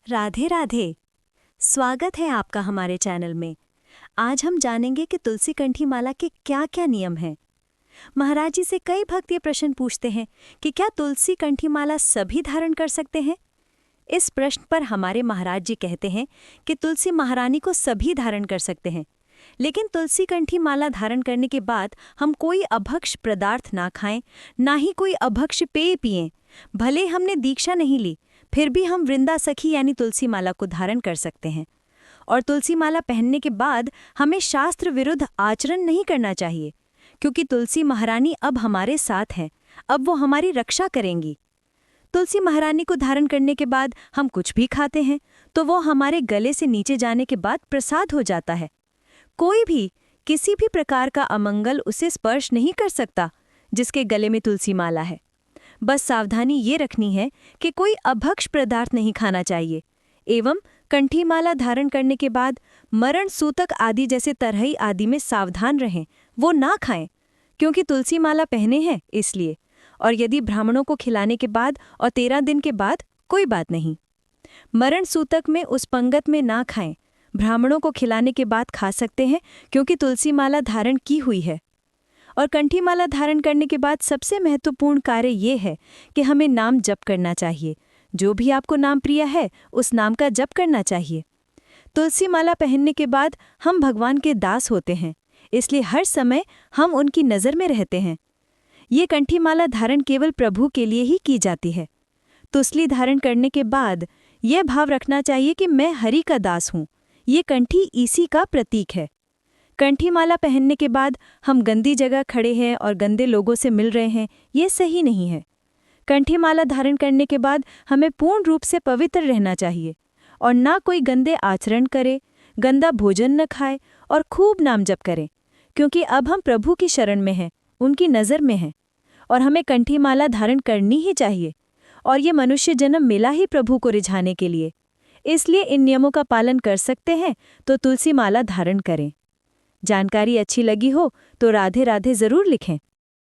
राधे राधे। स्वागत है आपका हमारे चैनल में। आज हम जानेंगे कि तुलसी कंठी माला के क्या क्या नियम हैं। महाराज जी से कई भक्त ये प्रश्न पूछते हैं कि क्या तुलसी कंठी माला सभी धारण कर सकते हैं। इस प्रश्न पर हमारे महाराज जी कहते हैं कि तुलसी महारानी को सभी धारण कर सकते हैं, लेकिन तुलसी कंठी माला धारण करने के बाद हम कोई अभक्ष पदार्थ ना खाएं, ना ही कोई अभक्ष पेय पिएं। भले हमने दीक्षा नहीं ली, फिर भी हम वृंदा सखी यानी तुलसी माला को धारण कर सकते हैं। और तुलसी माला पहनने के बाद हमें शास्त्र विरुद्ध आचरण नहीं करना चाहिए, क्योंकि तुलसी महारानी अब हमारे साथ हैं, अब वो हमारी रक्षा करेंगी। तुलसी महारानी को धारण करने के बाद हम कुछ भी खाते हैं तो वो हमारे गले से नीचे जाने के बाद प्रसाद हो जाता है। कोई भी किसी भी प्रकार का अमंगल उसे स्पर्श नहीं कर सकता जिसके गले में तुलसी माला है। बस सावधानी ये रखनी है कि कोई अभक्ष पदार्थ नहीं खाना चाहिए, एवं कंठी माला धारण करने के बाद मरण सूतक आदि जैसे तरहई आदि में सावधान रहें, वो ना खाएं, क्योंकि तुलसी माला पहने हैं इसलिए। और यदि ब्राह्मणों को खिलाने के बाद और 13 दिन के बाद कोई बात नहीं। मरण सूतक में उस पंगत में ना खाएं, ब्राह्मणों को खिलाने के बाद खा सकते हैं, क्योंकि तुलसी माला धारण की हुई है। और कंठी माला धारण करने के बाद सबसे महत्वपूर्ण कार्य ये है कि हमें नाम जप करना चाहिए। जो भी आपको नाम प्रिय है उस नाम का जप करना चाहिए। तुलसी माला पहनने के बाद हम भगवान के दास होते हैं, इसलिए हर समय हम उनकी नज़र में रहते हैं। ये कंठी माला धारण केवल प्रभु के लिए ही की जाती है। तुलसी धारण करने के बाद यह भाव रखना चाहिए कि मैं हरि का दास हूँ। ये कंठी इसी का प्रतीक है। कंठी माला पहनने के बाद हम गंदी जगह खड़े हैं और गंदे लोगों से मिल रहे हैं, ये सही नहीं है। कंठी माला धारण करने के बाद हमें पूर्ण रूप से पवित्र रहना चाहिए और ना कोई गंदे आचरण करे, गंदा भोजन न खाए और खूब नाम जप करें, क्योंकि अब हम प्रभु की शरण में हैं, उनकी नज़र में हैं और हमें कंठी माला धारण करनी ही चाहिए। और ये मनुष्य जन्म मिला ही प्रभु को रिझाने के लिए, इसलिए इन नियमों का पालन कर सकते हैं तो तुलसी माला धारण करें। जानकारी अच्छी लगी हो तो राधे राधे ज़रूर लिखें।